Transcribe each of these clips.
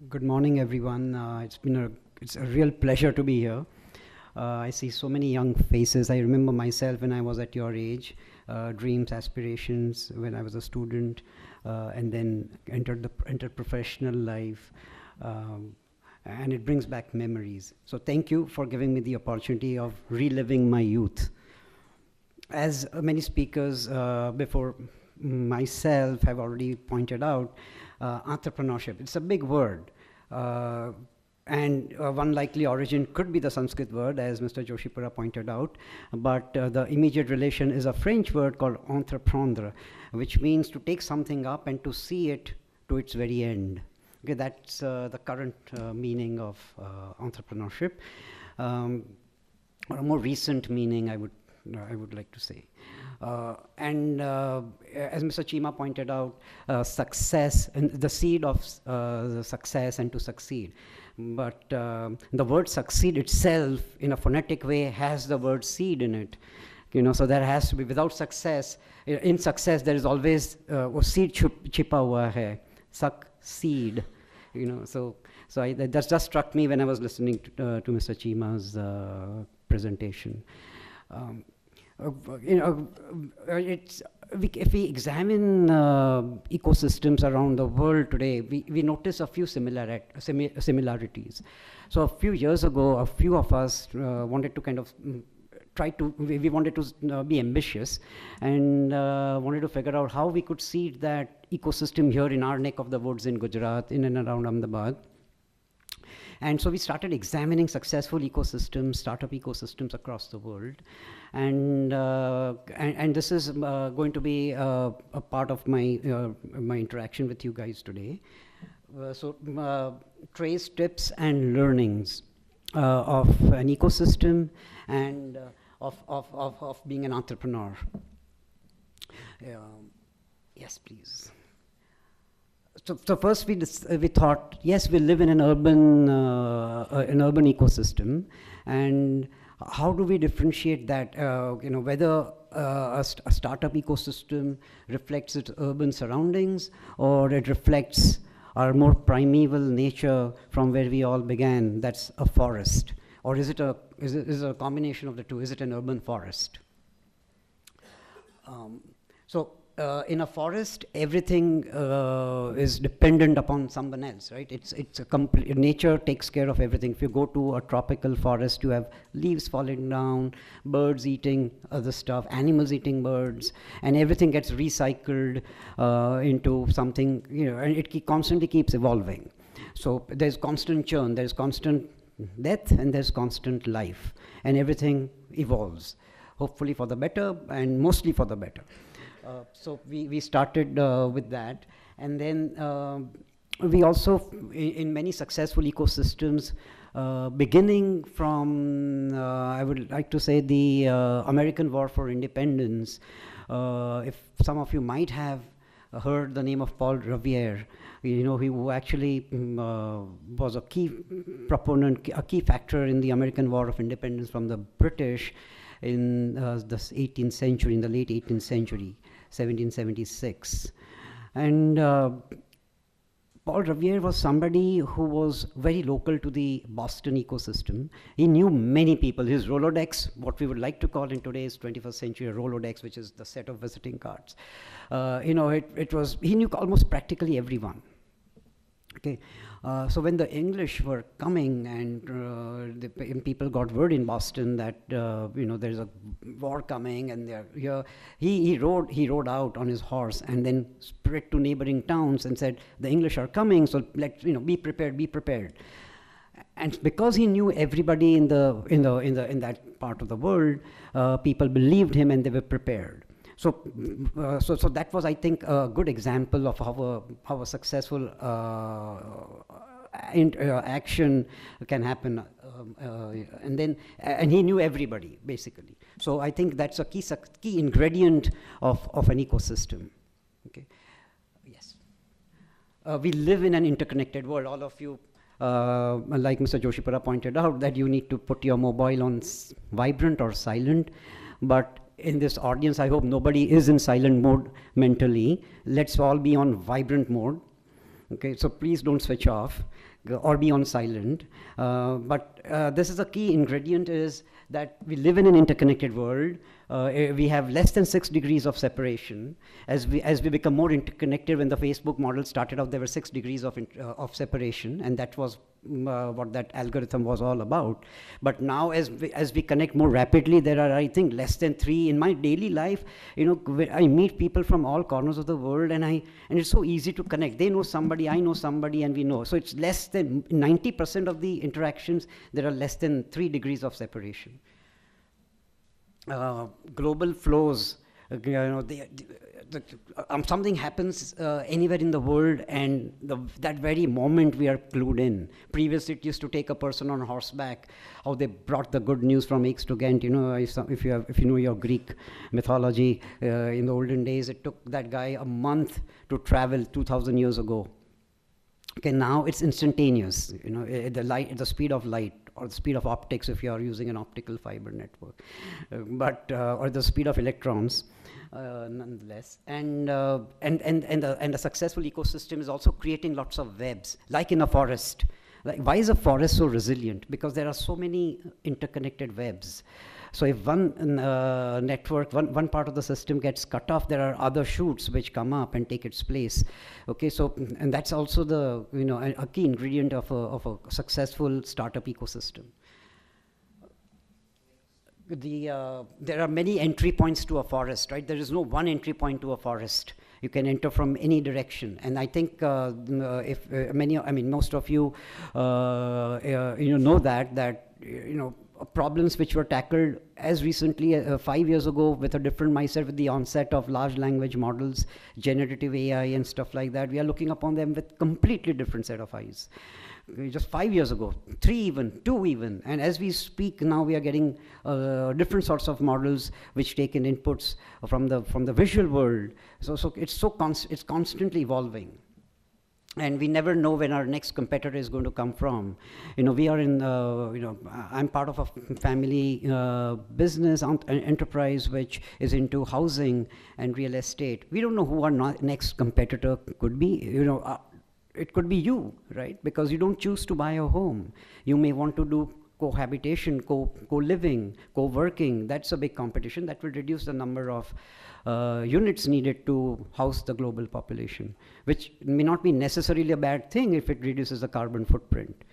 Good morning, everyone. It's a real pleasure to be here. I see so many young faces. I remember myself when I was at your age, dreams, aspirations when I was a student, and then entered professional life, and it brings back memories. So thank you for giving me the opportunity of reliving my youth. As many speakers before myself have already pointed out, entrepreneurship, it's a big word. And one likely origin could be the Sanskrit word, as Mr. Joshipura pointed out, but the immediate relation is a French word called entreprendre, which means to take something up and to see it to its very end. Okay, that's the current meaning of entrepreneurship. Or a more recent meaning, I would like to say. As Mr. Chima pointed out, success and the seed of the success and to succeed. But the word succeed itself in a phonetic way has the word seed in it. So there has to be, without success, in success there is always seed chipa hua hai, succeed. So that just struck me when I was listening to Mr. Chima's presentation. If we examine ecosystems around the world today, we notice a few similarities. So a few years ago, a few of us wanted to kind of we wanted to be ambitious and wanted to figure out how we could seed that ecosystem here in our neck of the woods in Gujarat, in and around Ahmedabad. And so we started examining successful ecosystems, startup ecosystems across the world. And this is going to be a part of my interaction with you guys today. Trace tips and learnings of an ecosystem and of being an entrepreneur. Yes, please. So first we thought, yes, we live in an urban ecosystem, and how do we differentiate that? Whether a startup ecosystem reflects its urban surroundings, or it reflects our more primeval nature from where we all began. That's a forest, or is it a combination of the two? Is it an urban forest? In a forest, everything is dependent upon someone else, right? It's a complete, nature takes care of everything. If you go to a tropical forest, you have leaves falling down, birds eating other stuff, animals eating birds, and everything gets recycled into something, and it constantly keeps evolving. So there's constant churn, there's constant death, and there's constant life, and everything evolves, hopefully for the better, and mostly for the better. So we started with that, and then we also, in many successful ecosystems, beginning from, I would like to say, the American War for Independence. If some of you might have heard the name of Paul Revere, he actually was a key proponent, a key factor in the American War of Independence from the British in the 18th century, in the late 18th century. 1776. And Paul Revere was somebody who was very local to the Boston ecosystem. He knew many people. His Rolodex, what we would like to call in today's 21st century Rolodex, which is the set of visiting cards. He knew almost practically everyone. Okay. So when the English were coming and people got word in Boston that there's a war coming and they're here, he rode out on his horse and then spread to neighboring towns and said, the English are coming, so be prepared. And because he knew everybody in that part of the world, people believed him and they were prepared. So that was, I think, a good example of how a successful action can happen, and he knew everybody basically. So I think that's a key ingredient of an ecosystem. Okay. Yes. We live in an interconnected world. All of you, like Mr. Joshipura pointed out, that you need to put your mobile on vibrant or silent, but in this audience, I hope nobody is in silent mode mentally. Let's all be on vibrant mode. Okay, so please don't switch off or be on silent. But this is a key ingredient, is that we live in an interconnected world. We have less than 6 degrees of separation. As we become more interconnected, when the Facebook model started out, there were 6 degrees of separation, and that was what that algorithm was all about. But now, as we connect more rapidly, there are, I think, less than 3. In my daily life, I meet people from all corners of the world, and it's so easy to connect. They know somebody, I know somebody, and we know. So it's less than 90% of the interactions, there are less than 3 degrees of separation. Global flows, something happens anywhere in the world, and that very moment we are clued in. Previously, it used to take a person on horseback, how they brought the good news from Aix to Ghent. If you know your Greek mythology, in the olden days, it took that guy a month to travel 2,000 years ago. Okay, now it's instantaneous. The speed of light, or the speed of optics if you are using an optical fiber network, or the speed of electrons, nonetheless. And a successful ecosystem is also creating lots of webs, like in a forest. Like, why is a forest so resilient? Because there are so many interconnected webs. So if one network, one part of the system gets cut off, there are other shoots which come up and take its place. Okay, so, and that's also a key ingredient of a successful startup ecosystem. There are many entry points to a forest, right? There is no one entry point to a forest. You can enter from any direction, and I think most of you know that problems which were tackled as recently 5 years ago with a different mindset, with the onset of large language models, generative AI and stuff like that. We are looking upon them with completely different set of eyes. Just 5 years ago, 3 even, 2 even, and as we speak now, we are getting different sorts of models which take in inputs from the visual world. So it's constantly evolving. And we never know when our next competitor is going to come from. We are in, I'm part of a family business enterprise which is into housing and real estate. We don't know who our next competitor could be. It could be you, right? Because you don't choose to buy a home. You may want to do cohabitation, co-living, co-working. That's a big competition that will reduce the number of units needed to house the global population, which may not be necessarily a bad thing if it reduces the carbon footprint.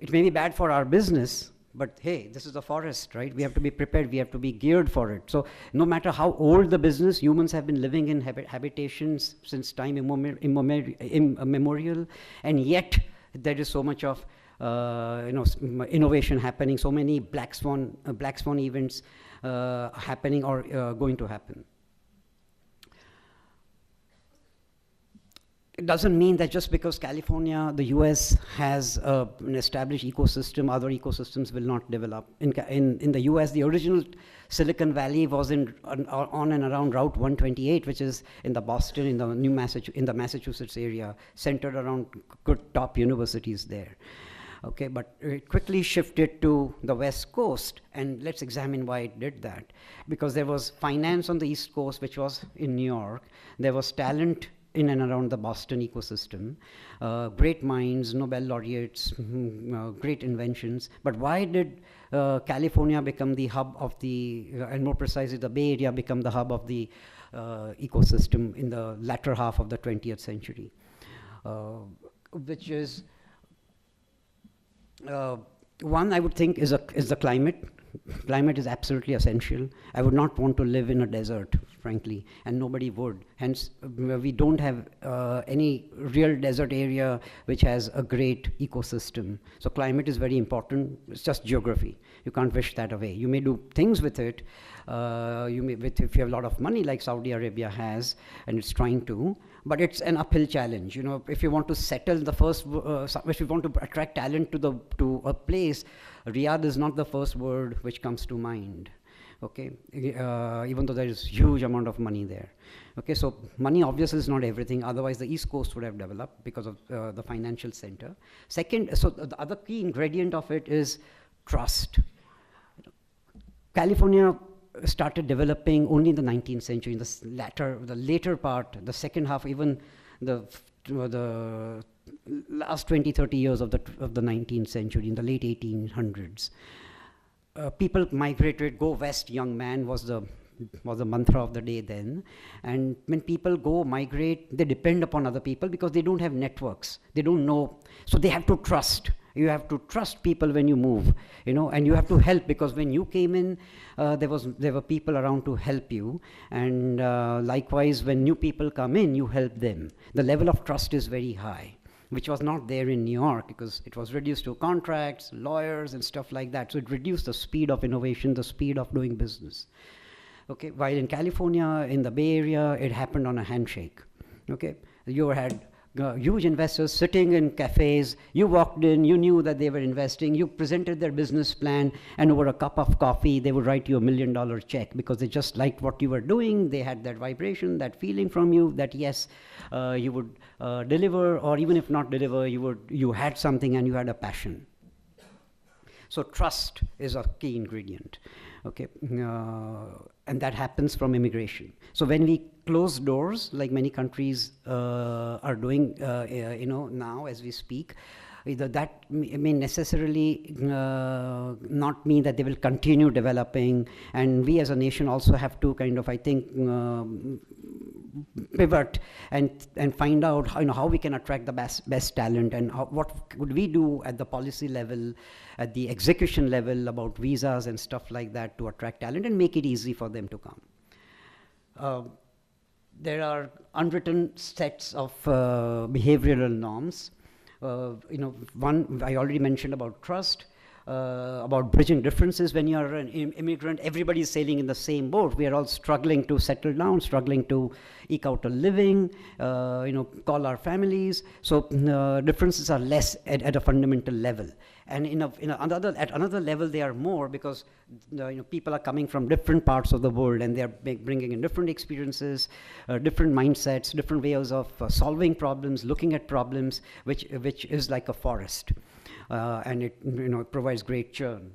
It may be bad for our business, but hey, this is a forest, right? We have to be prepared, we have to be geared for it. So no matter how old the business, humans have been living in habitations since time immemorial, and yet there is so much of innovation happening, so many black swan events happening or going to happen. It doesn't mean that just because California, the US, has an established ecosystem, other ecosystems will not develop. In the US, the original Silicon Valley was on and around Route 128, which is in the Boston, in the Massachusetts area, centered around good top universities there. Okay, but it quickly shifted to the West Coast, and let's examine why it did that. Because there was finance on the East Coast, which was in New York. There was talent in and around the Boston ecosystem, great minds, Nobel laureates, great inventions. But why did California become the hub of and more precisely the Bay Area become the hub of the ecosystem in the latter half of the 20th century? Which is, one, I would think, is the climate. Climate is absolutely essential. I would not want to live in a desert, frankly, and nobody would. Hence, we don't have any real desert area which has a great ecosystem. So climate is very important. It's just geography. You can't wish that away. You may do things with it. If you have a lot of money, like Saudi Arabia has, and it's trying to, but it's an uphill challenge. If you want to settle if you want to attract talent to a place, Riyadh is not the first word which comes to mind. Okay, even though there is huge amount of money there. Okay, so money obviously is not everything. Otherwise, the East Coast would have developed because of the financial center. Second, so the other key ingredient of it is trust. California started developing only in the 19th century, in the later part, the second half, even the last 20, 30 years of the 19th century, in the late 1800s. People migrated, go west, young man was the mantra of the day then. And when people go migrate, they depend upon other people because they don't have networks. They don't know. So they have to trust. You have to trust people when you move, and you have to help, because when you came in, there were people around to help you. And likewise, when new people come in, you help them. The level of trust is very high, which was not there in New York, because it was reduced to contracts, lawyers, and stuff like that. So it reduced the speed of innovation, the speed of doing business. Okay, while in California, in the Bay Area, it happened on a handshake. Okay, you had huge investors sitting in cafes. You walked in, you knew that they were investing, you presented their business plan, and over a cup of coffee, they would write you $1 million check because they just liked what you were doing. They had that vibration, that feeling from you that yes, you would deliver, or even if not deliver, you had something and you had a passion. So trust is a key ingredient. Okay, and that happens from immigration. So when we close doors, like many countries are doing, now as we speak, that may necessarily not mean that they will continue developing. And we as a nation also have to kind of, I think, pivot and find out how we can attract the best talent, and what could we do at the policy level, at the execution level, about visas and stuff like that to attract talent and make it easy for them to come. There are unwritten sets of behavioral norms. One I already mentioned about trust. About bridging differences. When you are an immigrant, everybody is sailing in the same boat. We are all struggling to settle down, struggling to eke out a living, call our families. So differences are less at a fundamental level. And at another level, they are more, because people are coming from different parts of the world, and they are bringing in different experiences, different mindsets, different ways of solving problems, looking at problems, which is like a forest. And it provides great churn.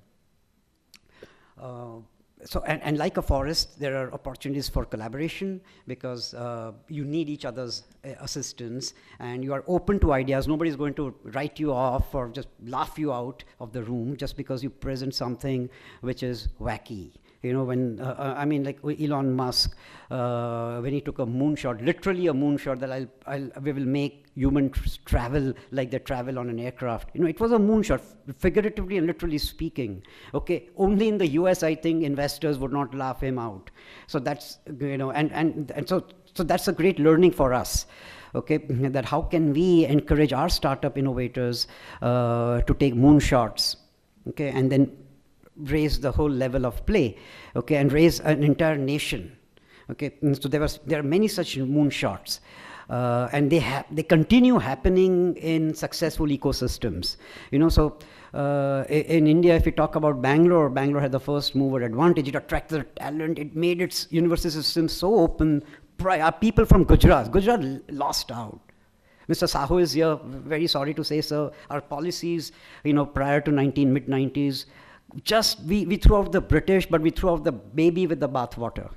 And like a forest, there are opportunities for collaboration, because you need each other's assistance, and you are open to ideas. Nobody's going to write you off or just laugh you out of the room just because you present something which is wacky. Like Elon Musk, when he took a moonshot, literally a moonshot, that we will make humans travel like they travel on an aircraft. It was a moonshot, figuratively and literally speaking. Okay, only in the US, I think, investors would not laugh him out. So that's, so that's a great learning for us. Okay, that how can we encourage our startup innovators to take moonshots, okay, and then raise the whole level of play, okay, and raise an entire nation. Okay, so there are many such moonshots, and they continue happening in successful ecosystems. So in India, if you talk about Bangalore had the first mover advantage. It attracted the talent. It made its university system so open. People from Gujarat lost out. Mr. Sahu is here. Very sorry to say so. Our policies, prior to mid-90s. We threw out the British, but we threw out the baby with the bathwater.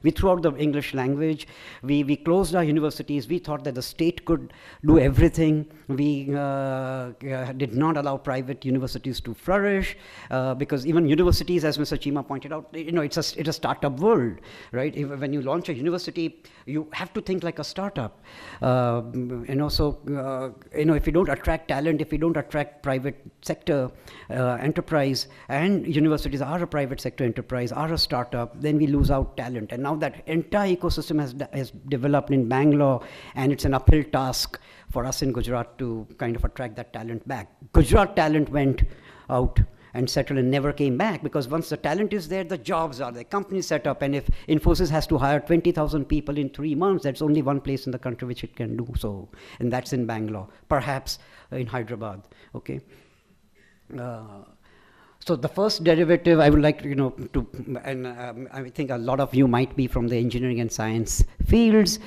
We threw out the English language. We closed our universities. We thought that the state could do everything. We did not allow private universities to flourish, because even universities, as Mr. Chima pointed out, it's a startup world, right? When you launch a university, you have to think like a startup. So if you don't attract talent, if you don't attract private sector enterprise, and universities are a private sector enterprise, are a startup, then we lose out talent. And now that entire ecosystem has developed in Bangalore, and it's an uphill task for us in Gujarat to kind of attract that talent back. Gujarat talent went out and settled and never came back, because once the talent is there, the jobs are there, companies set up, and if Infosys has to hire 20,000 people in 3 months, that's only one place in the country which it can do so, and that's in Bangalore, perhaps in Hyderabad, okay? So the first derivative I would like to, and I think a lot of you might be from the engineering and science fields.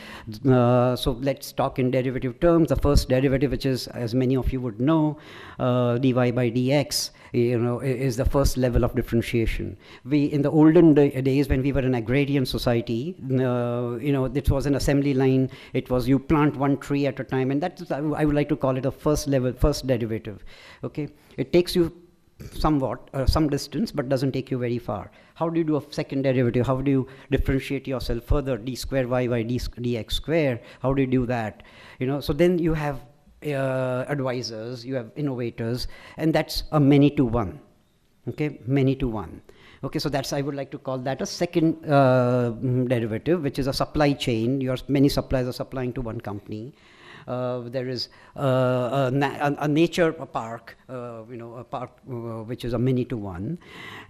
So let's talk in derivative terms. The first derivative, which is, as many of you would know, dy by dx, is the first level of differentiation. In the olden days, when we were an agrarian society, it was an assembly line. It was you plant one tree at a time, and that's, I would like to call it a first derivative. Okay, it takes you somewhat some distance, but doesn't take you very far. How do you do a second derivative? How do you differentiate yourself further? D square y by dx square. How do you do that? So then you have advisors, you have innovators, and that's a many to one. Okay, many to one. Okay, so that's, I would like to call that a second derivative, which is a supply chain. Many suppliers are supplying to one company. There is a nature park, a park which is a many to one,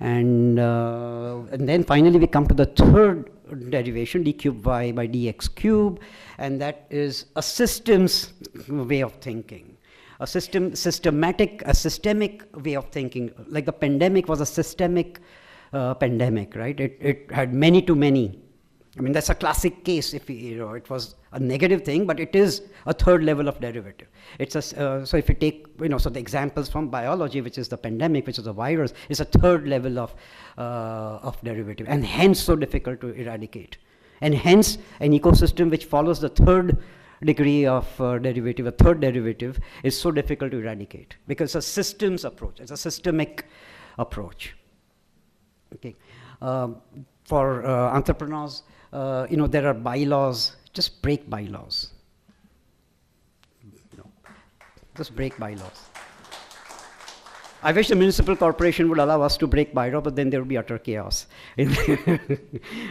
and then finally we come to the third derivation, d cube y by dx cube, and that is a systems way of thinking, a systemic way of thinking. Like the pandemic was a systemic pandemic, right? It had many to many. I mean, that's a classic case. If it was a negative thing, but it is a third level of derivative. It's so if you take, so the examples from biology, which is the pandemic, which is a virus, is a third level of derivative, and hence so difficult to eradicate. And hence, an ecosystem which follows the third degree of derivative, a third derivative, is so difficult to eradicate because it's a systems approach. It's a systemic approach. Okay, for entrepreneurs. There are bylaws. Just break bylaws. Just break bylaws. I wish the municipal corporation would allow us to break bylaw, but then there would be utter chaos.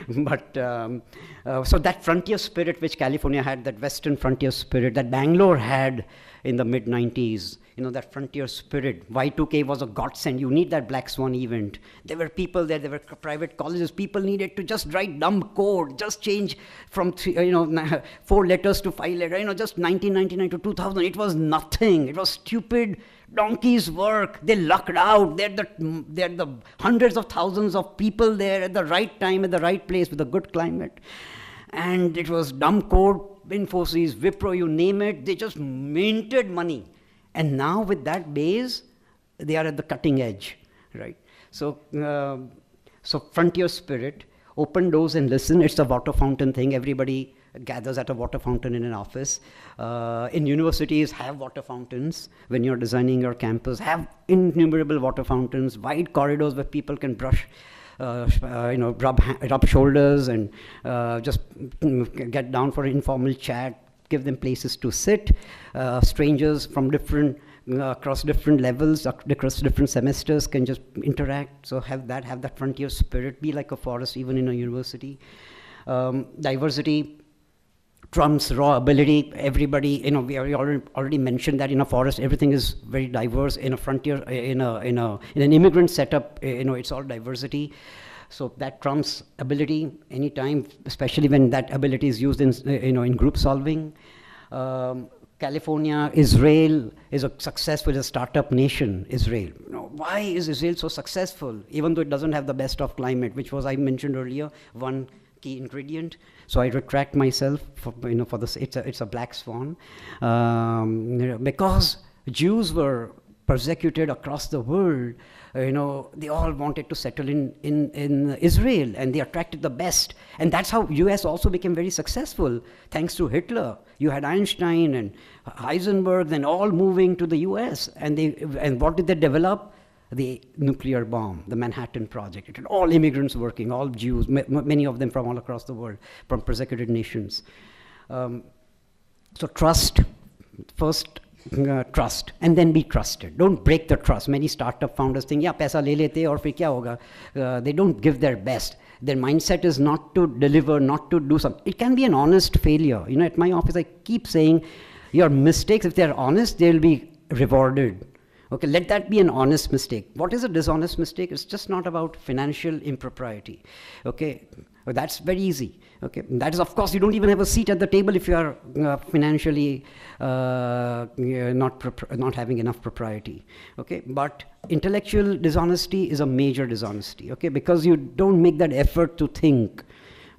But so that frontier spirit which California had, that Western frontier spirit, that Bangalore had in the mid-90s, that frontier spirit. Y2K was a godsend. You need that black swan event. There were people there were private colleges. People needed to just write dumb code, just change from 4 letters to 5 letters. Just 1999 to 2000. It was nothing. It was stupid donkey's work. They lucked out. They're the hundreds of thousands of people there at the right time, at the right place, with a good climate. And it was dumb code. Infosys, Wipro, you name it, they just minted money. And now with that base, they are at the cutting edge, right? So, so frontier spirit, open doors and listen. It's a water fountain thing. Everybody gathers at a water fountain in an office. In universities, have water fountains. When you're designing your campus, have innumerable water fountains, wide corridors where people can brush, rub shoulders and just get down for an informal chat, give them places to sit. Strangers from across different levels, across different semesters can just interact. So have that frontier spirit, be like a forest even in a university. Diversity trumps raw ability. Everybody, we already mentioned that in a forest, everything is very diverse. In a frontier, in an immigrant setup, it's all diversity. So that trumps ability anytime, especially when that ability is used in group solving. California, Israel is a successful startup nation. Israel. Why is Israel so successful, even though it doesn't have the best of climate, which was, I mentioned earlier, one key ingredient. So I retract myself for this. It's a black swan, because Jews were persecuted across the world. They all wanted to settle in Israel, and they attracted the best. And that's how US also became very successful, thanks to Hitler. You had Einstein and Heisenberg, then all moving to the US. And what did they develop? The nuclear bomb, the Manhattan Project. It had all immigrants working, all Jews, many of them from all across the world, from persecuted nations. So trust, first trust, and then be trusted. Don't break the trust. Many startup founders think, paisa le lete aur fir kya hoga? They don't give their best. Their mindset is not to deliver, not to do something. It can be an honest failure. At my office, I keep saying, your mistakes, if they're honest, they'll be rewarded. Okay, let that be an honest mistake. What is a dishonest mistake? It's just not about financial impropriety. Okay, that's very easy. Okay, that is, of course, you don't even have a seat at the table if you are financially not having enough propriety. Okay, but intellectual dishonesty is a major dishonesty. Okay, because you don't make that effort to think.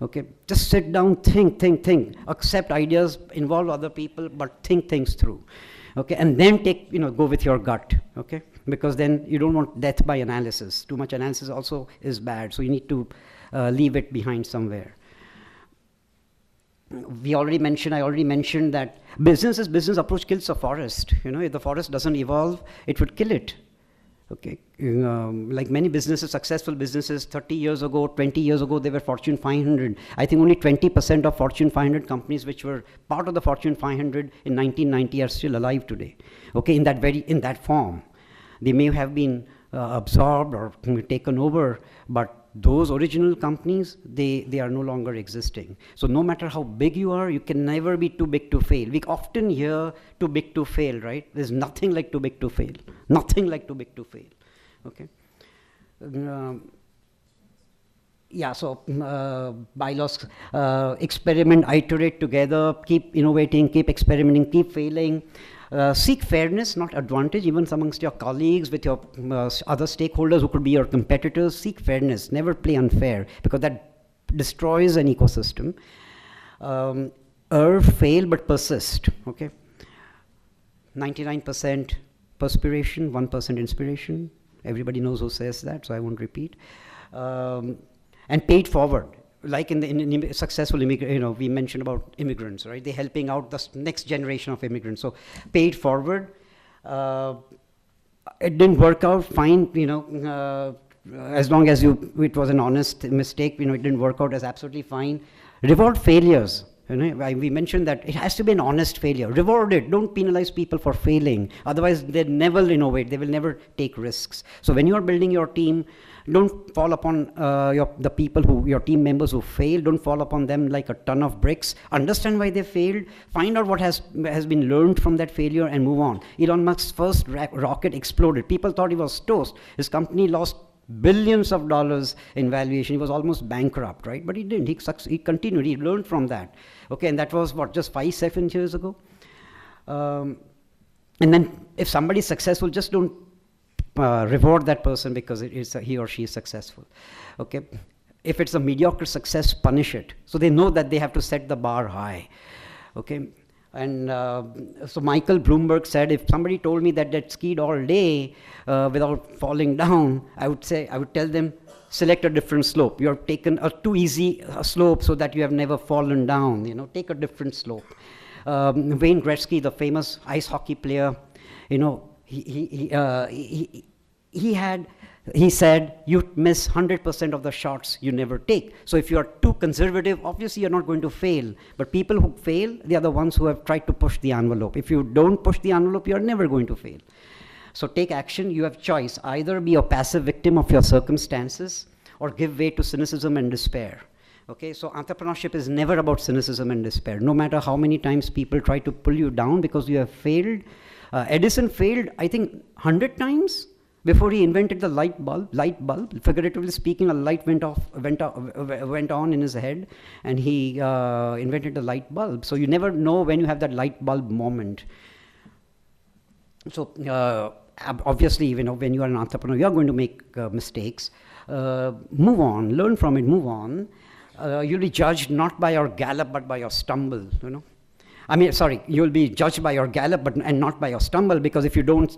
Okay, just sit down, think, accept ideas, involve other people, but think things through. Okay, and then go with your gut. Okay, because then you don't want death by analysis. Too much analysis also is bad. So you need to leave it behind somewhere. I already mentioned that business approach kills a forest. If the forest doesn't evolve, it would kill it. Okay, like many businesses, successful businesses, 30 years ago, 20 years ago, they were Fortune 500. I think only 20% of Fortune 500 companies which were part of the Fortune 500 in 1990 are still alive today. Okay, in that form. They may have been absorbed or taken over, but those original companies, they are no longer existing. So no matter how big you are, you can never be too big to fail. We often hear too big to fail, right? There's nothing like too big to fail. Nothing like too big to fail. Okay. Bylaws, experiment, iterate together, keep innovating, keep experimenting, keep failing. Seek fairness, not advantage, even amongst your colleagues, with your other stakeholders who could be your competitors. Seek fairness, never play unfair, because that destroys an ecosystem. Fail, but persist. Okay. 99% perspiration, 1% inspiration. Everybody knows who says that, so I won't repeat. And pay it forward. Like in successful immigrant, we mentioned about immigrants, right? They're helping out the next generation of immigrants. So pay it forward. It didn't work out, fine, as long as it was an honest mistake, it didn't work out, as absolutely fine. Reward failures. We mentioned that it has to be an honest failure. Reward it. Don't penalize people for failing. Otherwise, they'll never innovate. They will never take risks. So when you are building your team, don't fall upon your team members who fail. Don't fall upon them like a ton of bricks. Understand why they failed. Find out what has been learned from that failure and move on. Elon Musk's first rocket exploded. People thought he was toast. His company lost billions of dollars in valuation. He was almost bankrupt, right? But he didn't. He continued. He learned from that. Okay, and that was just 5-7 years ago. And then if somebody is successful, just don't reward that person because he or she is successful. Okay, if it's a mediocre success, punish it. So they know that they have to set the bar high. Okay, and so Michael Bloomberg said, if somebody told me that they'd skied all day without falling down, I would tell them, select a different slope. You have taken a too easy slope so that you have never fallen down. Take a different slope. Wayne Gretzky, the famous ice hockey player, he said, you miss 100% of the shots you never take. So if you are too conservative, obviously you're not going to fail. But people who fail, they are the ones who have tried to push the envelope. If you don't push the envelope, you're never going to fail. So take action. You have choice. Either be a passive victim of your circumstances or give way to cynicism and despair. Okay, so entrepreneurship is never about cynicism and despair. No matter how many times people try to pull you down because you have failed. Edison failed, I think, 100 times before he invented the light bulb. Figuratively speaking, a light went on in his head, and he invented the light bulb. So you never know when you have that light bulb moment. So obviously, when you are an entrepreneur, you are going to make mistakes. Move on, learn from it, move on. You'll be judged not by your gallop, but by your stumble. You'll be judged by your gallop, and not by your stumble, because if you don't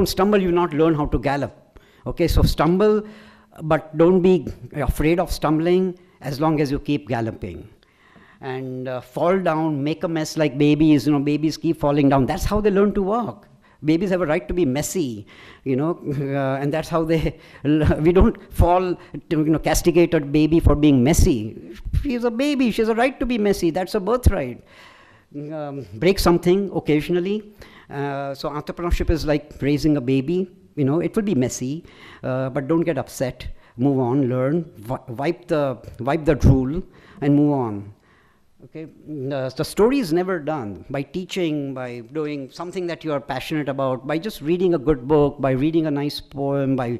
stumble, you'll not learn how to gallop. Okay, so stumble, but don't be afraid of stumbling as long as you keep galloping. And fall down, make a mess like babies. Babies keep falling down. That's how they learn to walk. Babies have a right to be messy, and that's how we don't fall, castigate a baby for being messy. She's a baby, she has a right to be messy, that's a birthright. Break something occasionally. So entrepreneurship is like raising a baby, it will be messy, but don't get upset, move on, learn, wipe the drool and move on. Okay, the story is never done by teaching, by doing something that you are passionate about, by just reading a good book, by reading a nice poem, by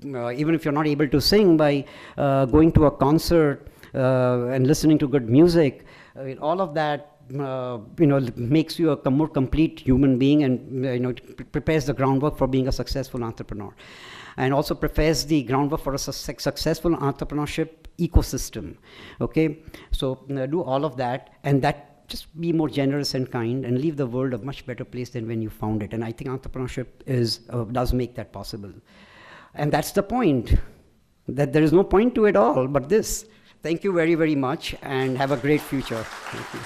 even if you're not able to sing, by going to a concert and listening to good music. All of that makes you a more complete human being, and prepares the groundwork for being a successful entrepreneur, and also prepares the groundwork for a successful entrepreneurship ecosystem. Okay, so do all of that, and that just be more generous and kind, and leave the world a much better place than when you found it. And I think entrepreneurship does make that possible. And that's the point. That there is no point to it all, but this. Thank you very, very much, and have a great future. Thank you.